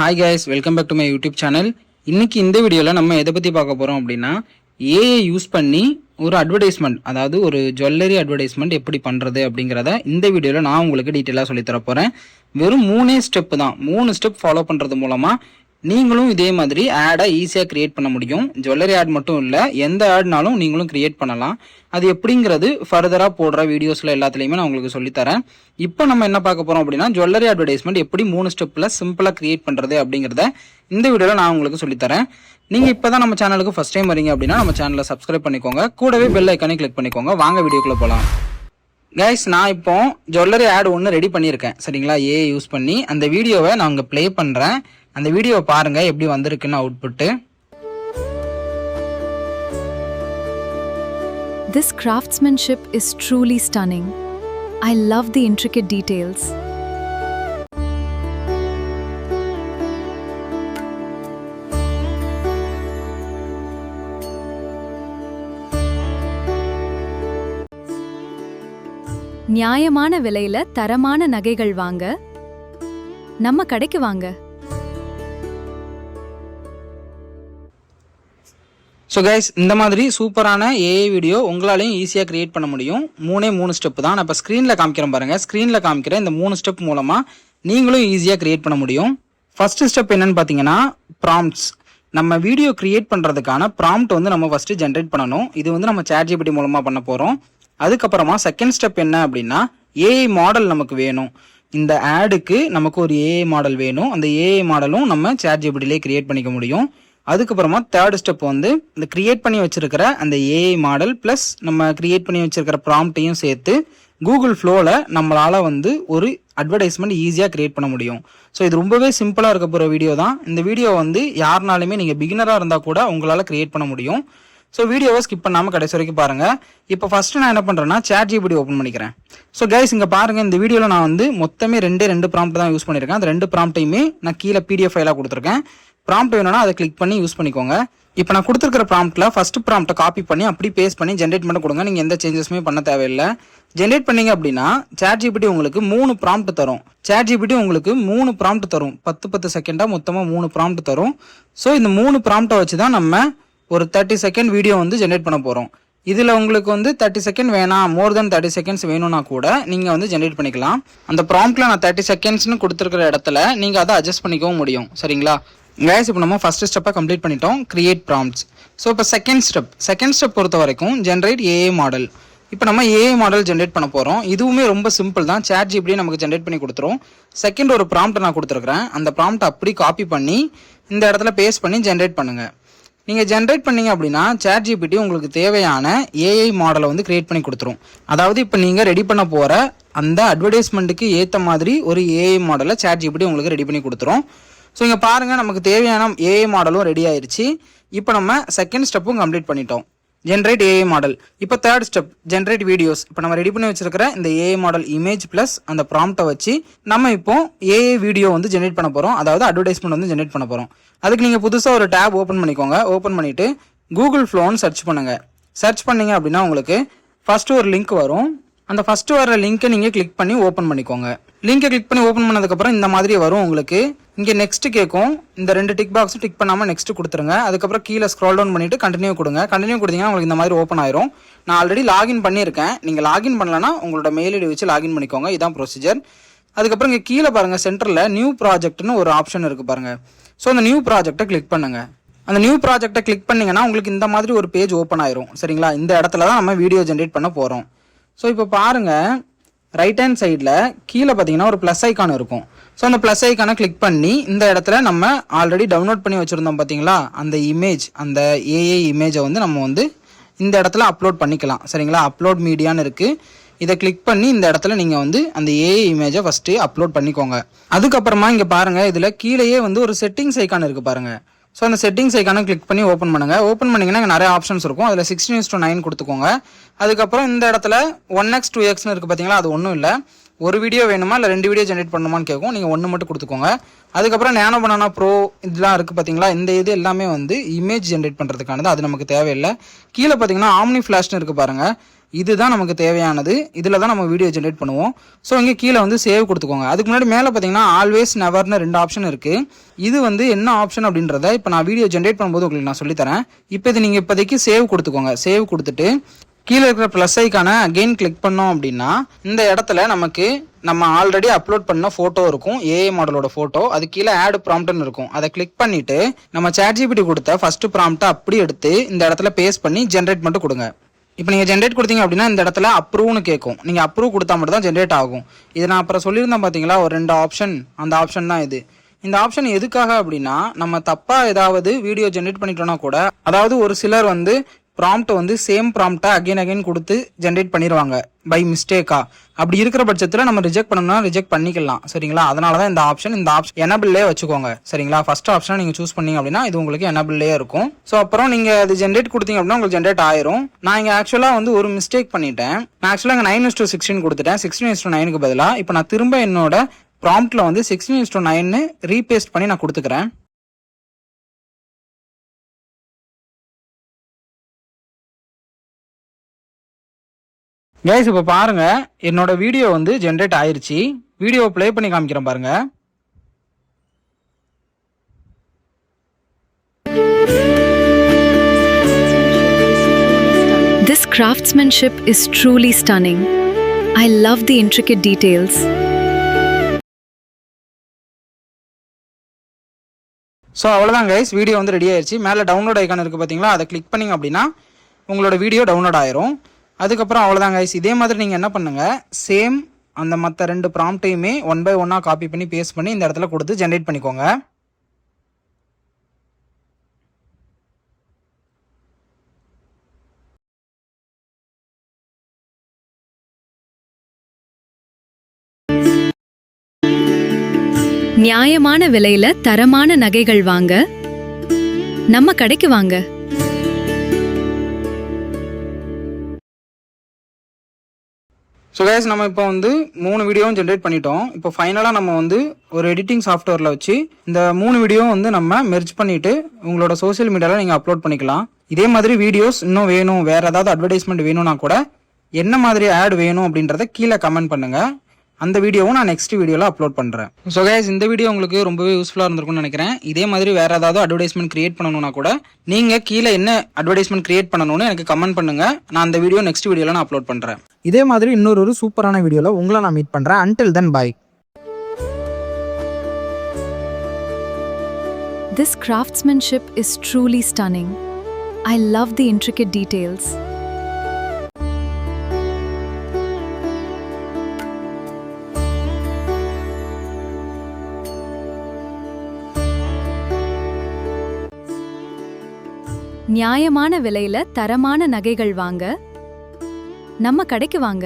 Hi guys, welcome back to my YouTube channel. இன்னைக்கு இந்த வீடியோல நம்ம எதை பத்தி பார்க்க போறோம் அப்படின்னா AI யூஸ் பண்ணி ஒரு அட்வர்டைஸ்மென்ட், அதாவது ஒரு ஜுவல்லரி அட்வர்டைஸ்மென்ட் எப்படி பண்றது அப்படிங்கறத இந்த வீடியோல நான் உங்களுக்கு டீடைலா சொல்லி தர போறேன். வெறும் 3 ஸ்டெப் தான். 3 ஸ்டெப் ஃபாலோ பண்றது மூலமா நீங்களும் இதே மாதிரி ஆடை ஈஸியா கிரியேட் பண்ண முடியும். ஜுவல்லரி ஆட் மட்டும் இல்ல, எந்த ஆட்னாலும் நீங்களும் கிரியேட் பண்ணலாம். அது எப்படிங்கிறது ஃபர்தரா போடுற வீடியோஸ்ல எல்லாத்துலயுமே நான் உங்களுக்கு சொல்லி தரேன். இப்போ நம்ம என்ன பார்க்க போறோம் அப்படின்னா ஜுவல்லரி அட்வர்டைஸ்மெண்ட் எப்படி 3 ஸ்டெப்ல சிம்பிளா கிரியேட் பண்றது அப்படிங்கறத இந்த வீடியோல நான் உங்களுக்கு சொல்லி தரேன். நீங்க இப்பதான் நம்ம சேனலுக்கு ஃபர்ஸ்ட் டைம் வரீங்க அப்படின்னா நம்ம சேனலை சப்ஸ்கிரைப் பண்ணிக்கோங்க, கூடவே பெல் ஐக்கானை கிளிக் பண்ணிக்கோங்க. வாங்க வீடியோக்குள்ள போலாம். கைஸ், நான் இப்போ ஜுவல்லரி ஆட் ஒன்று ரெடி பண்ணியிருக்கேன், சரிங்களா? AI யூஸ் பண்ணி அந்த வீடியோவை நான் அங்கே ப்ளே பண்ணுறேன். அந்த வீடியோவை பாருங்க எப்படி வந்திருக்குன்னு output. This craftsmanship is truly stunning. I love the intricate details. நியாயமான விலையில தரமான நகைகள் வாங்க நம்ம கடைக்கு வாங்க. ஸோ கைஸ், இந்த மாதிரி சூப்பரான AI வீடியோ உங்களாலையும் ஈஸியாக கிரியேட் பண்ண முடியும். 3 ஸ்டெப் தான். நான் இப்போ ஸ்க்ரீனில் காமிக்கிறேன் பாருங்க. ஸ்க்ரீனில் காமிக்கிற இந்த 3 ஸ்டெப் மூலமாக நீங்களும் ஈஸியாக கிரியேட் பண்ண முடியும். ஃபர்ஸ்ட் ஸ்டெப் என்னன்னு பார்த்தீங்கன்னா ப்ராம்ப்ட்ஸ். நம்ம வீடியோ கிரியேட் பண்ணுறதுக்கான ப்ராம்ப்ட் வந்து நம்ம ஃபர்ஸ்ட் ஜென்ரேட் பண்ணணும். இது வந்து நம்ம ChatGPT மூலமாக பண்ண போகிறோம். அதுக்கப்புறமா செகண்ட் ஸ்டெப் என்ன அப்படின்னா AI மாடல் நமக்கு வேணும். இந்த ஆடுக்கு நமக்கு ஒரு AI மாடல் வேணும். அந்த AI மாடலும் நம்ம ChatGPTலே கிரியேட் பண்ணிக்க முடியும். அதுக்கப்புறமா தேர்ட் ஸ்டெப் வந்து இந்த கிரியேட் பண்ணி வச்சிருக்கிற அந்த AI மாடல் பிளஸ் நம்ம கிரியேட் பண்ணி வச்சிருக்கிற ப்ராம்ப்டையும் சேர்த்து கூகுள் ஃப்ளோவில் நம்மளால வந்து ஒரு அட்வர்டைஸ்மெண்ட் ஈஸியாக கிரியேட் பண்ண முடியும். ஸோ இது ரொம்பவே சிம்பிளாக இருக்க போகிற வீடியோ தான். இந்த வீடியோ வந்து யாருனாலுமே நீங்கள் பிகினராக இருந்தால் கூட உங்களால் கிரியேட் பண்ண முடியும். ஸோ வீடியோவை ஸ்கிப் பண்ணாமல் கடைசி வரைக்கும் பாருங்கள். இப்போ ஃபர்ஸ்ட் நான் என்ன பண்ணுறேன்னா ChatGPT ஓப்பன் பண்ணிக்கிறேன். ஸோ கைஸ், இங்கே பாருங்கள், இந்த வீடியோவில் நான் வந்து மொத்தமே ரெண்டு ப்ராம்ப்ட் தான் யூஸ் பண்ணியிருக்கேன். அந்த 2 ப்ராம்ப்டையுமே நான் கீழே PDF ஃபைலாக கொடுத்துருக்கேன். ப்ராம்ப்ட் வேணும்னா அதை கிளிக் பண்ணி யூஸ் பண்ணிக்கோங்க. இப்போ நான் கொடுத்துருக்கிற ப்ராம்ப்ட்ல ஃபர்ஸ்ட் ப்ராம்ப்ட்டை காப்பி பண்ணி அப்படி பேஸ்ட் பண்ணி ஜென்ரேட் பண்ண கொடுங்க. நீங்கள் எந்த சேஞ்சஸுமே பண்ண தேவையில்லை. ஜென்ரேட் பண்ணீங்க அப்படின்னா ChatGPT உங்களுக்கு 3 ப்ராம்ப்ட் தரும். ChatGPT உங்களுக்கு 3 ப்ராம்ப்ட் தரும். 10 செகண்டா மொத்தமாக 3 ப்ராம்ப்ட் தரும். ஸோ இந்த 3 ப்ராம்ப்டை வச்சு தான் நம்ம ஒரு 30 செகண்ட் வீடியோ வந்து ஜென்ரேட் பண்ண போகிறோம். இதில் உங்களுக்கு வந்து 30 செகண்ட் வேணாம், மோர் தென் 30 செகண்ட்ஸ் வேணும்னா கூட நீங்கள் வந்து ஜென்ரேட் பண்ணிக்கலாம். அந்த ப்ராம்ப்ட்ல நான் 30 செகண்ட்ஸ்னு கொடுத்துருக்கிற இடத்துல நீங்கள் அதை அட்ஜஸ்ட் பண்ணிக்கவும் முடியும், சரிங்களா? கைஸ், இப்போ நம்ம ஃபர்ஸ்ட் ஸ்டெப்பை கம்ப்ளீட் பண்ணிட்டோம், கிரியேட் ப்ராம்ப்ட்ஸ். ஸோ இப்போ செகண்ட் ஸ்டெப் பொறுத்த வரைக்கும் ஜென்ரேட் AI மாடல். இப்போ நம்ம AI மாடல் ஜென்ரேட் பண்ண போகிறோம். இதுவுமே ரொம்ப சிம்பிள் தான். ChatGPT நமக்கு ஜென்ரேட் பண்ணி கொடுத்துரும். செகண்ட் ஒரு ப்ராம்ப்ட் நான் கொடுத்துருக்கிறேன். அந்த ப்ராம்ப்ட் அப்படி காப்பி பண்ணி இந்த இடத்துல பேஸ்ட் பண்ணி ஜென்ரேட் பண்ணுங்க. நீங்கள் ஜென்ரேட் பண்ணீங்க அப்படின்னா ChatGPT உங்களுக்கு தேவையான AI மாடலை வந்து கிரியேட் பண்ணி கொடுத்துரும். அதாவது இப்போ நீங்கள் ரெடி பண்ண போகிற அந்த அட்வர்டைஸ்மெண்ட்டுக்கு ஏற்ற மாதிரி ஒரு AI மாடலை ChatGPT உங்களுக்கு ரெடி பண்ணி கொடுத்துரும். ஸோ இங்கே பாருங்கள், நமக்கு தேவையான AI மாடலும் ரெடி ஆயிடுச்சு. இப்போ நம்ம செகண்ட் ஸ்டெப்பும் கம்ப்ளீட் பண்ணிட்டோம், ஜென்ரேட் AI மாடல். இப்போ தேர்ட் ஸ்டெப் ஜென்ரேட் வீடியோஸ். இப்போ நம்ம ரெடி பண்ணி வச்சிருக்கிற இந்த AI மாடல் இமேஜ் பிளஸ் அந்த ப்ராம்ப்டை வச்சு நம்ம இப்போ AI வீடியோ வந்து ஜென்ரேட் பண்ண போகிறோம். அதாவது அட்வர்டைஸ்மெண்ட் வந்து ஜென்ரேட் பண்ண போகிறோம். அதுக்கு நீங்கள் புதுசாக ஒரு டேப் ஓப்பன் பண்ணிக்கோங்க. ஓப்பன் பண்ணிட்டு கூகுள் ஃப்ளோன்னு சர்ச் பண்ணுங்க. சர்ச் பண்ணீங்க அப்படின்னா உங்களுக்கு ஃபர்ஸ்ட் ஒரு லிங்க் வரும். அந்த ஃபர்ஸ்ட் வர லிங்கை நீங்கள் கிளிக் பண்ணி ஓப்பன் பண்ணிக்கோங்க. லிங்கை கிளிக் பண்ணி ஓப்பன் பண்ணதுக்கப்புறம் இந்த மாதிரி வரும் உங்களுக்கு. இங்கே நெக்ஸ்ட் கேட்கும். இந்த 2 டிக் பாக்ஸும் டிக் பண்ணாமல் நெக்ஸ்ட் கொடுத்துருங்க. அதுக்கப்புறம் கீழே ஸ்க்ரால் டவுன் பண்ணிட்டு கண்டினியூ கொடுங்க. கண்டினியூ கொடுத்தீங்கன்னா உங்களுக்கு இந்த மாதிரி ஓப்பன் ஆயிரும். நான் ஆல்ரெடி லாகின் பண்ணியிருக்கேன். நீங்கள் லாகின் பண்ணலன்னா உங்களோட மெயில் ஐடி வச்சு லாகின் பண்ணிக்கோங்க. இதான் ப்ரொசீஜர். அதுக்கப்புறம் இங்கே கீழே பாருங்க, சென்டரில் நியூ ப்ராஜெக்ட்னு ஒரு ஆப்ஷன் இருக்கு பாருங்க. ஸோ அந்த நியூ ப்ராஜெக்டை கிளிக் பண்ணுங்க. அந்த நியூ ப்ராஜெக்டை கிளிக் பண்ணீங்கன்னா உங்களுக்கு இந்த மாதிரி ஒரு பேஜ் ஓப்பன் ஆயிரும், சரிங்களா? இந்த இடத்துல தான் நம்ம வீடியோ ஜென்ரேட் பண்ண போகிறோம். ஸோ இப்போ பாருங்க, ரைட் ஹேண்ட் சைடில் கீழே பார்த்தீங்கன்னா ஒரு ப்ளஸ் ஐக்கான் இருக்கும். ஸோ அந்த ப்ளஸ் ஐக்கானை கிளிக் பண்ணி இந்த இடத்துல நம்ம ஆல்ரெடி டவுன்லோட் பண்ணி வச்சுருந்தோம் பார்த்தீங்களா, அந்த இமேஜ், அந்த AI இமேஜை வந்து நம்ம வந்து இந்த இடத்துல அப்லோட் பண்ணிக்கலாம், சரிங்களா? அப்லோட் மீடியான்னு இருக்குது. இதை கிளிக் பண்ணி இந்த இடத்துல நீங்கள் வந்து அந்த AI இமேஜை ஃபஸ்ட்டு அப்லோட் பண்ணிக்கோங்க. அதுக்கப்புறமா இங்கே பாருங்கள், இதில் கீழேயே வந்து ஒரு செட்டிங்ஸ் ஐக்கான் இருக்குது பாருங்கள். ஸோ அந்த செட்டிங்ஸ் ஐக்கானை கிளிக் பண்ணி ஓப்பன் பண்ணுங்க. ஓப்பன் பண்ணிங்கன்னா இங்கே நிறைய ஆப்ஷன்ஸ் இருக்கும். அதில் 16:9 கொடுத்துக்கோங்க. அதுக்கப்புறம் இந்த இடத்துல 1x 2xன்னு இருக்குது பார்த்தீங்களா, அது ஒன்றும் இல்லை. ஒரு வீடியோ வேணுமா இல்லை 2 வீடியோ ஜென்ரேட் பண்ணணுமான்னு கேட்கும். நீங்கள் 1 மட்டும் கொடுத்துக்கோங்க. அதுக்கப்புறம் நேனோ பனானா ப்ரோ இதெல்லாம் இருக்குது பார்த்தீங்களா, இந்த இது எல்லாமே வந்து இமேஜ் ஜென்ரேட் பண்ணுறதுக்கானது. அது நமக்கு தேவையில்லை. கீழே பார்த்தீங்கன்னா ஆம்னி ஃப்ளாஷ்னு இருக்குது பாருங்கள். இதுதான் நமக்கு தேவையானது. இதில் தான் நம்ம வீடியோ ஜென்ரேட் பண்ணுவோம். ஸோ இங்கே கீழே வந்து சேவ் கொடுத்துக்கோங்க. அதுக்கு முன்னாடி மேலே பார்த்தீங்கன்னா ஆல்வேஸ் நெவர்னு 2 ஆப்ஷன் இருக்குது. இது வந்து என்ன ஆப்ஷன் அப்படின்றத இப்போ நான் வீடியோ ஜென்ரேட் பண்ணும்போது உங்களுக்கு நான் சொல்லித்தரேன். இப்போ இது நீங்கள் இப்போதைக்கு சேவ் கொடுத்துக்கோங்க. சேவ் கொடுத்துட்டு கீழே இருக்கிற ப்ளஸ் ஐக்கான அகெயின் கிளிக் பண்ணோம் அப்படின்னா இந்த இடத்துல நமக்கு நம்ம ஆல்ரெடி அப்லோட் பண்ண ஃபோட்டோ இருக்கும், ஏஐ மாடலோட ஃபோட்டோ. அது கீழே ஆட் ப்ராம்ப்ட்னு இருக்கும். அதை கிளிக் பண்ணிவிட்டு நம்ம ChatGPT கொடுத்த ஃபஸ்ட்டு ப்ராம்ப்டை அப்படி எடுத்து இந்த இடத்துல பேஸ்ட் பண்ணி ஜென்ரேட் மட்டும் கொடுங்க. இப்போ நீங்கள் ஜென்ரேட் கொடுத்தீங்க அப்படின்னா இந்த இடத்துல அப்ரூவ்னு கேட்கும். நீங்கள் அப்ரூவ் கொடுத்தா மட்டும் தான் ஜென்ரேட் ஆகும். இது நான் அப்புறம் சொல்லியிருந்தேன் பார்த்தீங்களா, ஒரு 2 ஆப்ஷன். அந்த ஆப்ஷன் தான் இது. இந்த ஆப்ஷன் எதுக்காக அப்படின்னா, நம்ம தப்பாக ஏதாவது வீடியோ ஜென்ரேட் பண்ணிட்டோம்னா கூட, அதாவது ஒரு சிலர் வந்து ப்ராம்ப்ட் வந்து சேம் ப்ராம்ப்டை அகைன் கொடுத்து ஜென்ரேட் பண்ணிடுவாங்க பை மிஸ்டேக்கா. அப்படி இருக்கிற பட்சத்தில் நம்ம ரிஜெக்ட் பண்ணணும்னா ரிஜெக்ட் பண்ணிக்கலாம். சரிங்களா? அதனால தான் இந்த ஆப்ஷன் எனபிள்லே வச்சுக்கோங்க. சரிங்களா? ஃபர்ஸ்ட் ஆப்ஷனை நீங்கள் சூஸ் பண்ணீங்க அப்படின்னா இது உங்களுக்கு எனபிள்லே இருக்கும். ஸோ அப்புறம் நீங்கள் அது ஜென்ரேட் கொடுத்தீங்க அப்படின்னா உங்களுக்கு ஜென்ரேட் ஆயிரும். நான் இங்கே ஆக்சுவலாக வந்து ஒரு மிஸ்டேக் பண்ணிட்டேன். நான் ஆக்சுவலாக இங்கே 9:16 கொடுத்துட்டேன். 16:9க்கு பதிலாக இப்போ நான் திரும்ப என்னோட ப்ராம்ப்டில் வந்து 16:9 ரீபேஸ்ட் பண்ணி நான் கொடுத்துக்கிறேன். கைஸ் இப்போ பாருங்க, என்னோட வீடியோ வந்து ஜென்ரேட் ஆயிருச்சு. வீடியோ ப்ளே பண்ணி காமிக்கிறேன் பாருங்க. This craftsmanship is truly stunning. I love the intricate details. So அவ்வளோதான் கைஸ், வீடியோ வந்து ரெடி ஆயிடுச்சு. மேலே டவுன்லோட் ஐக்கான் இருக்குது பார்த்தீங்களா, அதை கிளிக் பண்ணிங்க அப்படின்னா உங்களோட வீடியோ டவுன்லோட் ஆயிரும். அதுக்கப்புறம் அவ்வளோதான் கைஸ். இதே மாதிரி நீங்கள் என்ன பண்ணுங்கள், சேம் அந்த மற்ற 2 ப்ராம்ப்டையுமே 1 by 1 காப்பி பண்ணி பேஸ்ட் பண்ணி இந்த இடத்துல கொடுத்து ஜென்ரேட் பண்ணிக்கோங்க. நியாயமான விலையில தரமான நகைகள் வாங்க நம்ம கடைக்கு வாங்க. ஸோ கைஸ், நம்ம இப்போ வந்து 3 வீடியோவும் ஜென்ரேட் பண்ணிட்டோம். இப்போ ஃபைனலாக நம்ம வந்து ஒரு எடிட்டிங் சாஃப்ட்வேரில் வச்சு இந்த 3 வீடியோவும் வந்து நம்ம மெர்ஜ் பண்ணிவிட்டு உங்களோட சோஷியல் மீடியாவில் நீங்கள் அப்லோட் பண்ணிக்கலாம். இதே மாதிரி வீடியோஸ் இன்னும் வேணும், வேறு ஏதாவது அட்வர்டைஸ்மெண்ட் வேணும்னா கூட என்ன மாதிரி ஆட் வேணும் அப்படின்றத கீழே கமெண்ட் பண்ணுங்கள். அந்த வீடியோவும் நான் நெக்ஸ்ட் வீடியோவில் அப்லோட் பண்ணுறேன். ஸோ கைஸ், இந்த வீடியோ உங்களுக்கு ரொம்பவே யூஸ்ஃபுல்லாக இருந்திருக்கும்னு நினைக்கிறேன். இதே மாதிரி வேறு ஏதாவது அட்வர்டைஸ்மெண்ட் கிரியேட் பண்ணணும்னா கூட நீங்கள் கீழே என்ன அட்வர்டைஸ்மெண்ட் கிரியேட் பண்ணணும்னு எனக்கு கமெண்ட் பண்ணுங்கள். நான் அந்த வீடியோ நெக்ஸ்ட் வீடியோவில் நான் அப்லோட் பண்ணுறேன். இதே மாதிரி இன்னொரு சூப்பரான வீடியோவில் உங்களை நான் மீட் பண்ணுறேன். Until then, bye. This craftsmanship is truly stunning. I love the intricate details. நியாயமான விலையில தரமான நகைகள் வாங்க நம்ம கடைக்கு வாங்க.